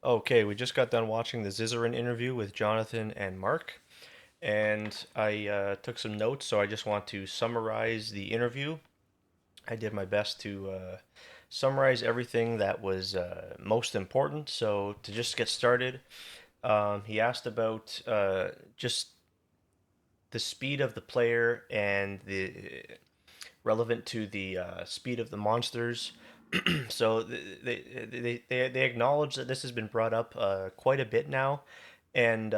Okay, we just got done watching the Zizarin interview with Jonathan and Mark, and I took some notes, so I just want to summarize the interview. I did my best to summarize everything that was most important. So, to just get started, he asked about just the speed of the player and the relevant to the speed of the monsters. So they acknowledge that this has been brought up quite a bit now, and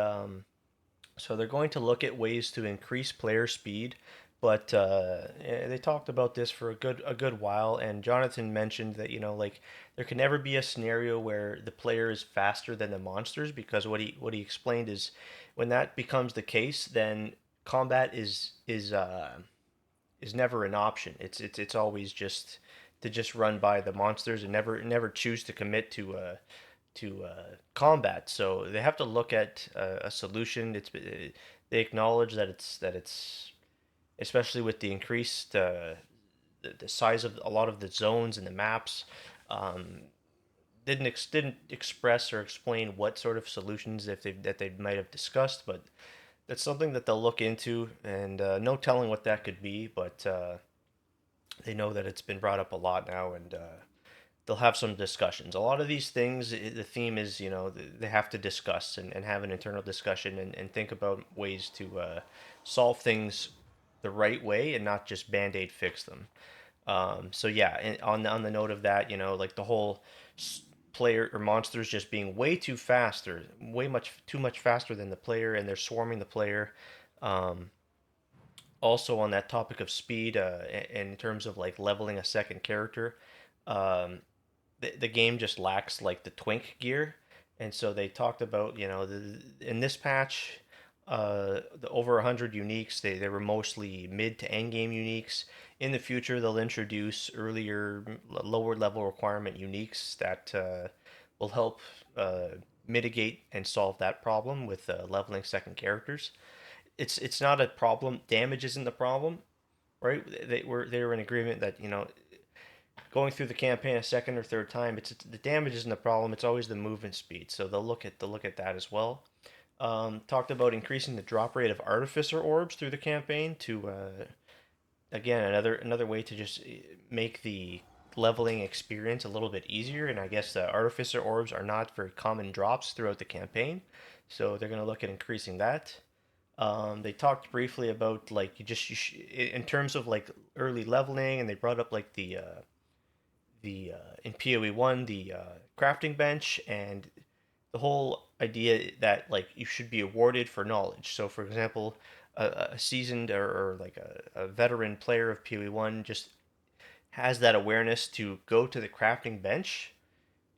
so they're going to look at ways to increase player speed. But they talked about this for a good while, and Jonathan mentioned that like there can never be a scenario where the player is faster than the monsters, because what he explained is when that becomes the case, then combat is never an option. It's always just to just run by the monsters and never choose to commit to combat. So they have to look at a solution. They acknowledge that it's especially with the increased the size of a lot of the zones and the maps. Um, didn't express or explain what sort of solutions if they might have discussed, but that's something that they'll look into, and no telling what that could be. But they know that it's been brought up a lot now, and they'll have some discussions. A lot of these things, the theme is, they have to discuss and have an internal discussion and think about ways to solve things the right way and not just band aid fix them. So yeah, and on the note of that, like the whole player or monsters just being way too fast or way much too much faster than the player, and they're swarming the player. Um, Also on that topic of speed, in terms of like leveling a second character, um, the game just lacks like the twink gear, and so they talked about in this patch, the over 100 uniques, they were mostly mid to end game uniques. In the future, they'll introduce earlier lower level requirement uniques that will help uh, mitigate and solve that problem with leveling second characters. It's not a problem. Damage isn't the problem, right? They were in agreement that going through the campaign a second or third time, it's the damage isn't the problem. It's always the movement speed. So they'll look at that as well. Talked about increasing the drop rate of artificer orbs through the campaign to again another way to just make the leveling experience a little bit easier. And I guess the artificer orbs are not very common drops throughout the campaign, so they're going to look at increasing that. They talked briefly about like in terms of like early leveling, and they brought up like the in POE 1 the crafting bench and the whole idea that like you should be awarded for knowledge. So for example, a seasoned or like a veteran player of POE 1 just has that awareness to go to the crafting bench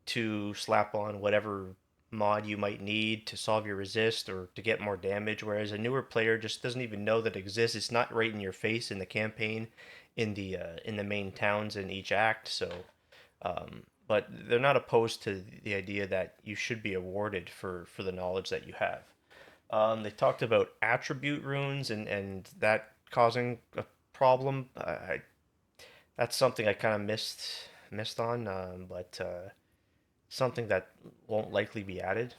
to slap on whatever mod you might need to solve your resist or to get more damage, whereas a newer player just doesn't even know that it exists. It's not right in your face in the campaign, in the main towns in each act. So but they're not opposed to the idea that you should be awarded for the knowledge that you have. They talked about attribute runes and that causing a problem. That's something I kind of missed on, but something that won't likely be added.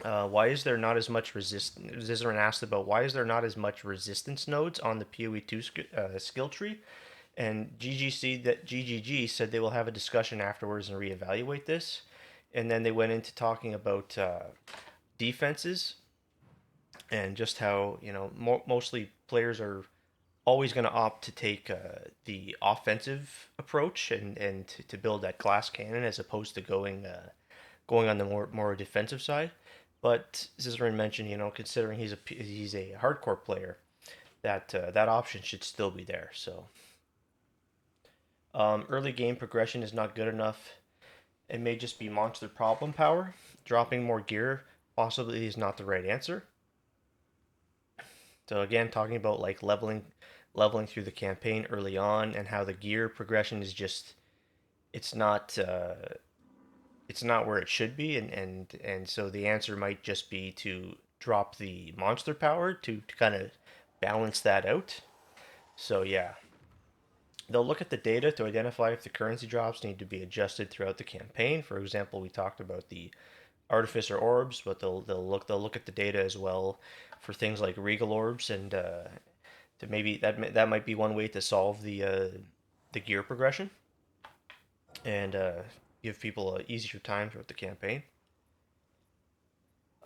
Why is there not as much resistance? Zizaran asked about why is there not as much resistance nodes on the PoE2 skill tree, and GGG said they will have a discussion afterwards and reevaluate this. And then they went into talking about defenses and just how mostly players are always going to opt to take the offensive approach and to build that glass cannon as opposed to going on the more defensive side. But Cicerin mentioned, considering he's a hardcore player, that option should still be there. So early game progression is not good enough. It may just be monster problem power. Dropping more gear possibly is not the right answer. So again, talking about like leveling through the campaign early on and how the gear progression is just it's not it's not where it should be, and so the answer might just be to drop the monster power to kind of balance that out. So yeah, They'll look at the data to identify if the currency drops need to be adjusted throughout the campaign. For example, we talked about the artificer orbs, but they'll look at the data as well for things like regal orbs, and to maybe that might be one way to solve the gear progression and give people an easier time throughout the campaign.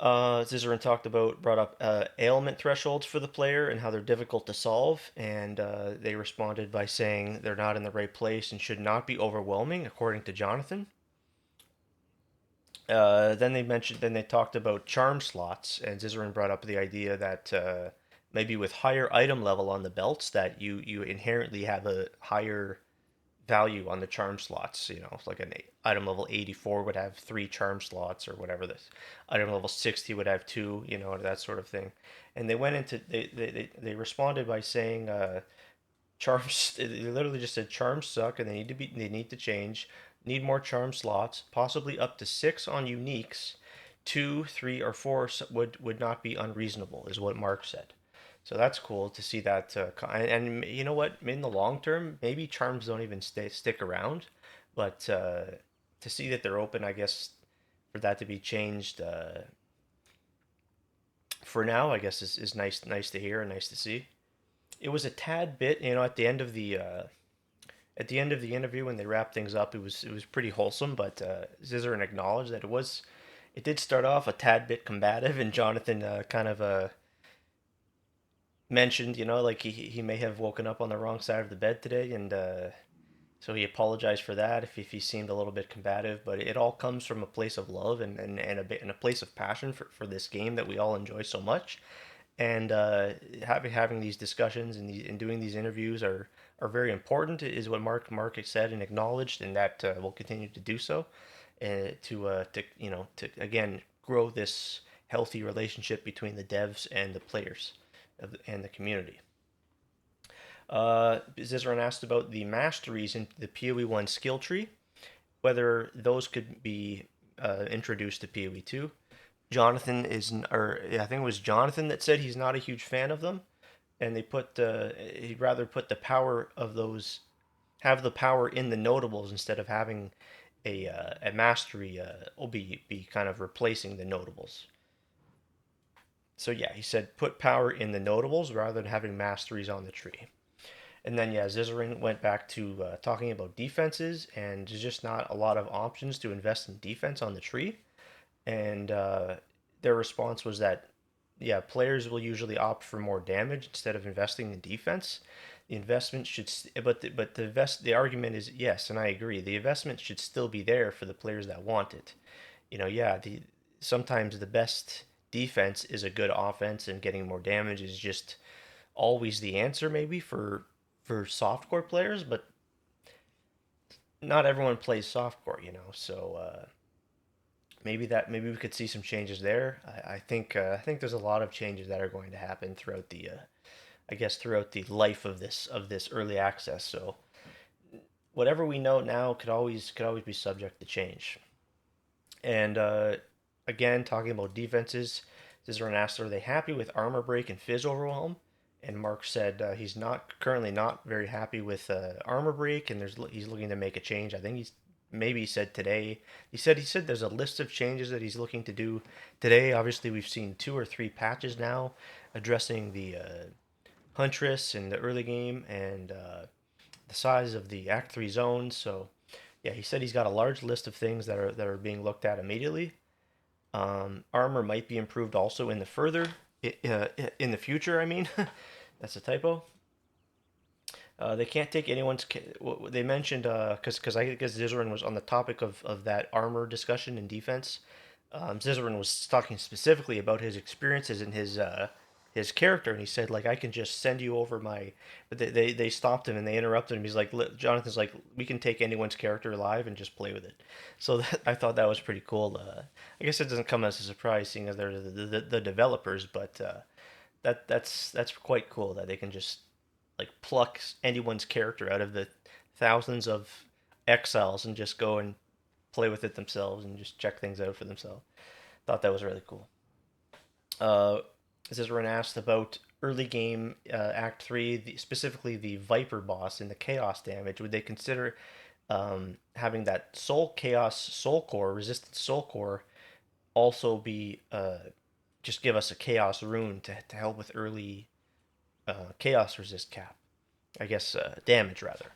Zizarin brought up ailment thresholds for the player and how they're difficult to solve, and they responded by saying they're not in the right place and should not be overwhelming, according to Jonathan. Then they talked about charm slots, and Zizarin brought up the idea that maybe with higher item level on the belts, that you inherently have a higher value on the charm slots. You know, like an item level 84 would have three charm slots or whatever. This item level 60 would have two. You know, that sort of thing. And they went into they responded by saying charms. They literally just said charms suck and they need to change. Need more charm slots, possibly up to six on uniques. Two, three, or four would not be unreasonable, is what Mark said. So that's cool to see that. And you know what? In the long term, maybe charms don't even stick around, but to see that they're open, I guess, for that to be changed for now, I guess is nice to hear and nice to see. It was a tad bit, at the end of the interview when they wrapped things up, it was pretty wholesome, but Zizarin acknowledged that it did start off a tad bit combative, and Jonathan kind of mentioned, like he may have woken up on the wrong side of the bed today, and so he apologized for that if he seemed a little bit combative. But it all comes from a place of love and a place of passion for this game that we all enjoy so much. And having these discussions and doing these interviews are very important, is what Mark said and acknowledged, and that will continue to do so, to again grow this healthy relationship between the devs and the players and the community. Zizaran asked about the masteries in the PoE 1 skill tree, whether those could be introduced to PoE 2. Jonathan is, or yeah, I think it was Jonathan that said he's not a huge fan of them, and he'd rather put the power of those, have the power in the notables instead of having a mastery will be kind of replacing the notables. So yeah, he said put power in the notables rather than having masteries on the tree. And then yeah, Zizarin went back to talking about defenses, and there's just not a lot of options to invest in defense on the tree. And their response was that yeah, players will usually opt for more damage instead of investing in defense. The investment should, the argument is yes, and I agree. The investment should still be there for the players that want it. Yeah, the sometimes the best defense is a good offense, and getting more damage is just always the answer, maybe for softcore players, but not everyone plays softcore. So maybe we could see some changes there. I think there's a lot of changes that are going to happen throughout the I guess throughout the life of this early access. So whatever we know now could always be subject to change. And again, talking about defenses, Cicerone asked, "Are they happy with armor break and fizz overwhelm?" And Mark said he's not currently not very happy with armor break, and he's looking to make a change. I think he said today. He said there's a list of changes that he's looking to do today. Obviously, we've seen two or three patches now addressing the Huntress in the early game and the size of the Act 3 zones. So yeah, he said he's got a large list of things that are being looked at immediately. Armor might be improved also in the future. I mean, that's a typo. They can't take anyone's. They mentioned because I guess Zizarin was on the topic of that armor discussion in defense. Zizarin was talking specifically about his experiences and his character, and he said like I can just send you over my. But they stopped him and they interrupted him. He's like Jonathan's like we can take anyone's character live and just play with it. So I thought that was pretty cool. I guess it doesn't come as a surprise seeing as they're the developers, but that's quite cool that they can just like pluck anyone's character out of the thousands of exiles and just go and play with it themselves and just check things out for themselves. Thought that was really cool. Uh, Zizarin asked about early game Act 3, specifically the Viper boss and the Chaos damage, would they consider having that Soul Core, Resistance Soul Core, also be just give us a Chaos rune to help with early Chaos resist cap? I guess damage rather.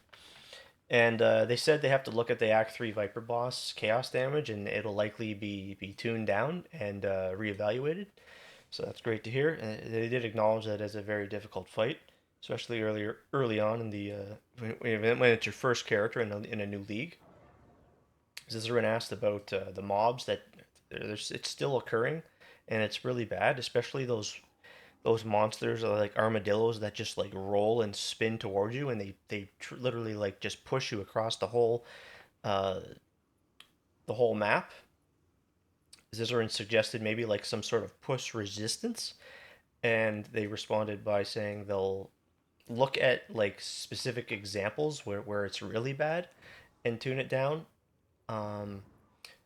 And they said they have to look at the Act 3 Viper boss chaos damage, and it'll likely be tuned down and reevaluated. So that's great to hear. And they did acknowledge that as a very difficult fight, especially early on in the when it's your first character in a new league. Zizarin asked about the mobs that it's still occurring, and it's really bad, especially those monsters are like armadillos that just like roll and spin towards you, and they literally like just push you across uh, the whole map. Zizarin suggested maybe like some sort of push resistance, and they responded by saying they'll look at like specific examples where it's really bad and tune it down. Um,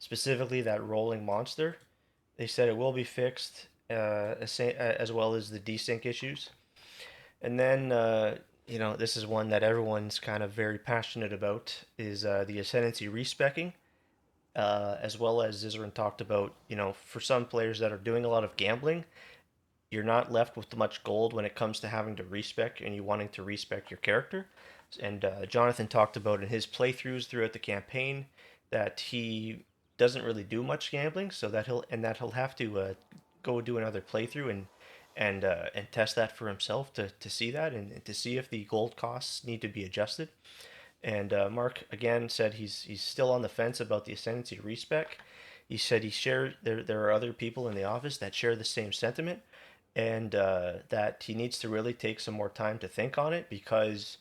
Specifically that rolling monster. They said it will be fixed, as well as the desync issues. And then, this is one that everyone's kind of very passionate about is the Ascendancy respecking, as well as Zizarin talked about, for some players that are doing a lot of gambling, you're not left with much gold when it comes to having to respec and you wanting to respec your character. And Jonathan talked about in his playthroughs throughout the campaign that he doesn't really do much gambling, so that he'll have to go do another playthrough and test that for himself to see that and to see if the gold costs need to be adjusted. And Mark again said he's still on the fence about the Ascendancy respec. He said there are other people in the office that share the same sentiment, and that he needs to really take some more time to think on it because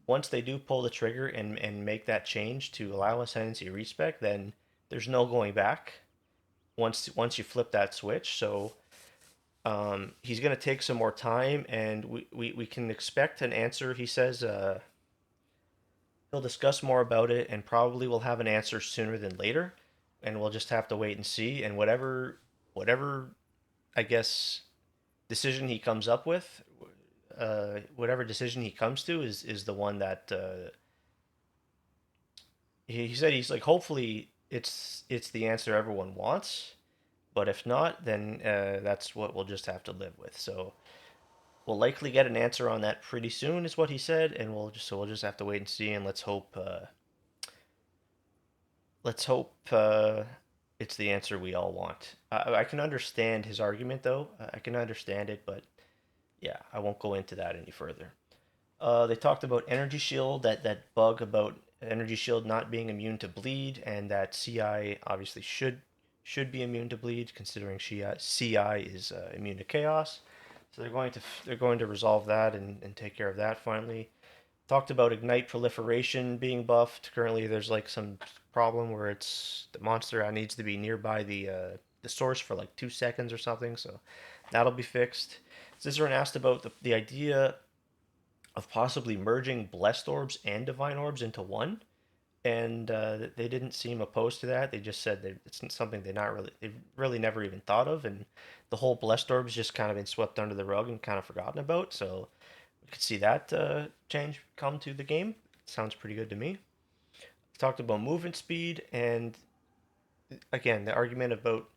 once they do pull the trigger and make that change to allow Ascendancy respec, then there's no going back once you flip that switch. So he's going to take some more time, and we can expect an answer. He says he'll discuss more about it and probably will have an answer sooner than later, and we'll just have to wait and see. And whatever I guess decision he comes up with, whatever decision he comes to is the one that he said he's like hopefully it's the answer everyone wants, but if not, then that's what we'll just have to live with. So we'll likely get an answer on that pretty soon, is what he said, and we'll just have to wait and see, and let's hope it's the answer we all want. I can understand his argument though. I can understand it, but yeah, I won't go into that any further. They talked about Energy Shield, that bug about Energy Shield not being immune to bleed, and that CI obviously should be immune to bleed, considering CI is immune to chaos. So they're going to resolve that and take care of that finally. Talked about Ignite proliferation being buffed. Currently, there's like some problem where it's the monster needs to be nearby the source for like 2 seconds or something. So that'll be fixed. Ciceron asked about the idea of possibly merging blessed orbs and divine orbs into one, and they didn't seem opposed to that. They just said that it's something they've really never even thought of, and the whole blessed orbs just kind of been swept under the rug and kind of forgotten about. So we could see that change come to the game. Sounds pretty good to me. Talked about movement speed, and again the argument about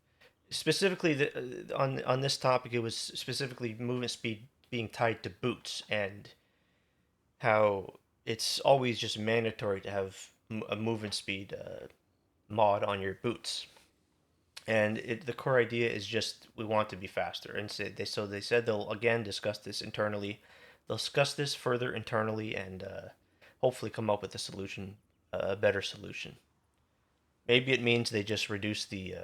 specifically on this topic, it was specifically movement speed being tied to boots and how it's always just mandatory to have a movement speed mod on your boots. And the core idea is just we want to be faster. And so they said they'll again discuss this internally. They'll discuss this further internally and hopefully come up with a solution, a better solution. Maybe it means they just reduce the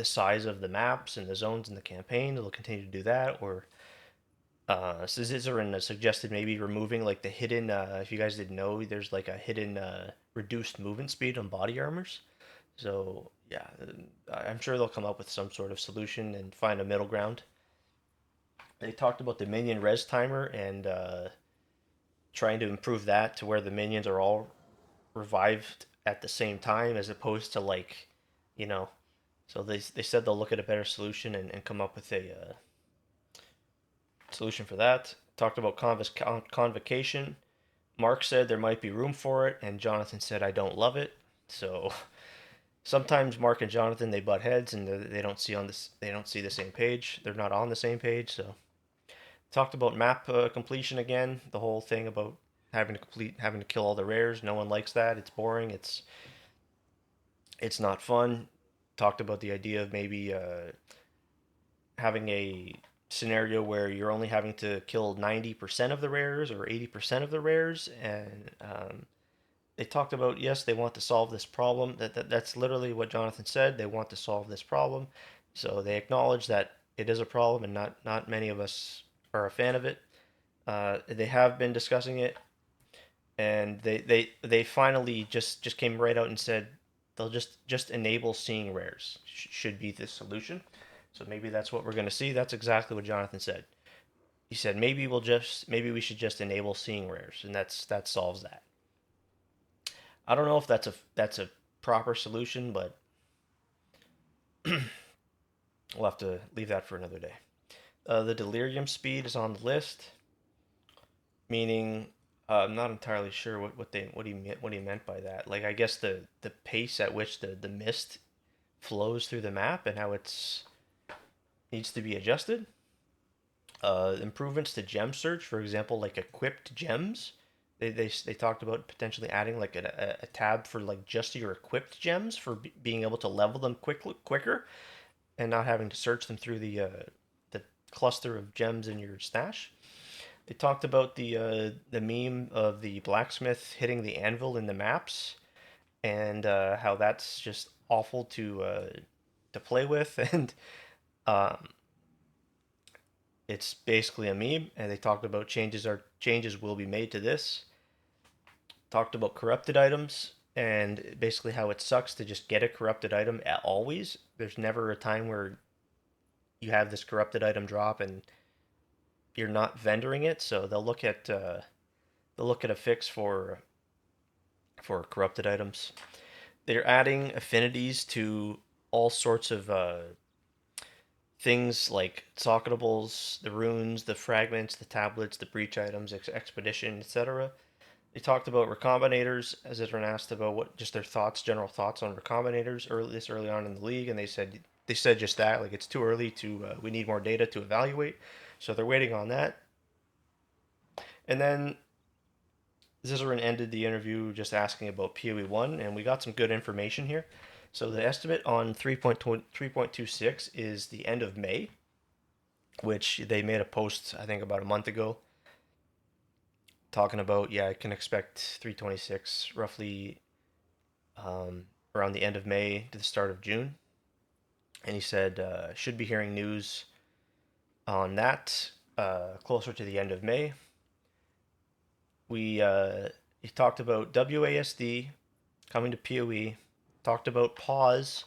size of the maps and the zones in the campaign. They'll continue to do that, or Scissorin suggested maybe removing like the hidden. If you guys didn't know, there's like a hidden reduced movement speed on body armors. So yeah, I'm sure they'll come up with some sort of solution and find a middle ground. They talked about the minion res timer and trying to improve that to where the minions are all revived at the same time, as opposed to like, you know. So they said they'll look at a better solution and come up with Solution for that. Talked about convocation. Mark said there might be room for it, and Jonathan said I don't love it. So sometimes Mark and Jonathan they butt heads, and they don't see on this they don't see the same page. They're not on the same page. So talked about map completion again. The whole thing about having to kill all the rares. No one likes that. It's boring. It's not fun. Talked about the idea of maybe having a scenario where you're only having to kill 90% of the rares or 80% of the rares, and they talked about, yes, they want to solve this problem. That's literally what Jonathan said. They want to solve this problem, so they acknowledge that it is a problem, and not many of us are a fan of it. They have been discussing it, and they finally just came right out and said they'll just enable seeing rares should be the solution. So maybe that's what we're going to see. That's exactly what Jonathan said. He said maybe we should just enable seeing rares, and that solves that. I don't know if that's a proper solution, but we'll have to leave that for another day. The delirium speed is on the list, meaning I'm not entirely sure what he meant by that. Like I guess the pace at which the mist flows through the map and how it's needs to be adjusted. Improvements to gem search, for example, like equipped gems. They talked about potentially adding like a tab for like just your equipped gems for being able to level them quicker and not having to search them through the cluster of gems in your stash. They talked about the meme of the blacksmith hitting the anvil in the maps and how that's just awful to play with, and um, it's basically a meme. And they talked about changes will be made to this. Talked about corrupted items and basically how it sucks to just get a corrupted item at always. There's never a time where you have this corrupted item drop and you're not vendoring it. So they'll look at a fix for corrupted items. They're adding affinities to all sorts of things like socketables, the runes, the fragments, the tablets, the breach items, expedition, etc. They talked about recombinators, as everyone asked about what just their thoughts, general thoughts on recombinators early on in the league, and they said just that, like it's too early to we need more data to evaluate, so they're waiting on that. And then Zizarin ended the interview just asking about POE 1, and we got some good information here. So the estimate on 3.26 is the end of May, which they made a post, I think, about a month ago, talking about, yeah, I can expect 326 roughly around the end of May to the start of June. And he said, should be hearing news on that closer to the end of May. He talked about WASD coming to POE, talked about pause.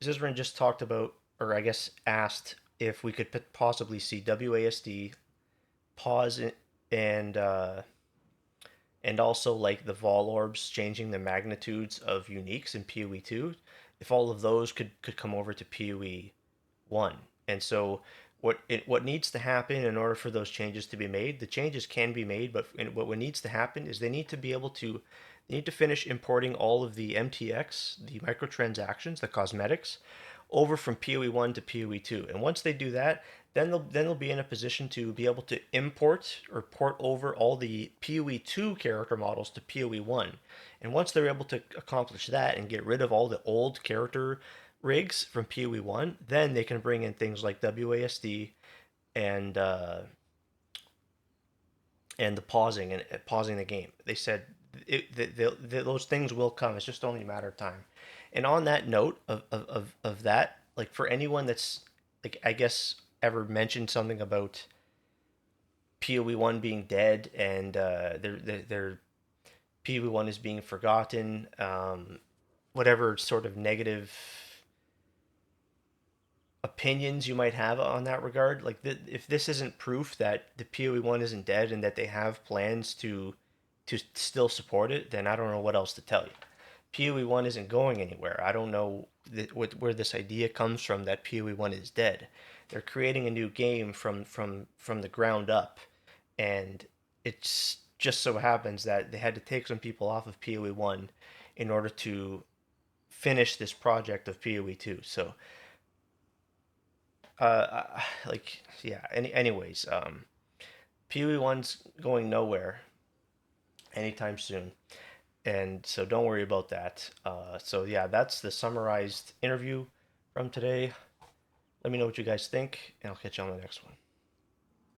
Zizrin just talked about, or I guess asked, if we could possibly see WASD pause and and also like the vol orbs changing the magnitudes of uniques in PoE 2, if all of those could come over to PoE 1. And so what needs to happen in order for those changes to be made, the changes can be made, but what needs to happen is they need to be able to they need to finish importing all of the MTX, the microtransactions, the cosmetics, over from PoE 1 to PoE 2. And once they do that, then they'll be in a position to be able to import or port over all the PoE 2 character models to PoE 1. And once they're able to accomplish that and get rid of all the old character rigs from PoE 1, then they can bring in things like WASD and and the pausing and pausing the game. They said those things will come. It's just only a matter of time. And on that note of that, like for anyone that's like I guess ever mentioned something about PoE 1 being dead and their PoE 1 is being forgotten, whatever sort of negative opinions you might have on that regard, like if this isn't proof that the PoE 1 isn't dead and that they have plans to still support it, then I don't know what else to tell you. PoE 1 isn't going anywhere. I don't know where this idea comes from that PoE 1 is dead. they're creating a new game from the ground up, and it's just so happens that they had to take some people off of PoE 1 in order to finish this project of PoE 2. So like yeah. Anyways, PoE 1's going nowhere anytime soon, and so don't worry about that. So yeah, that's the summarized interview from today. Let me know what you guys think, and I'll catch you on the next one.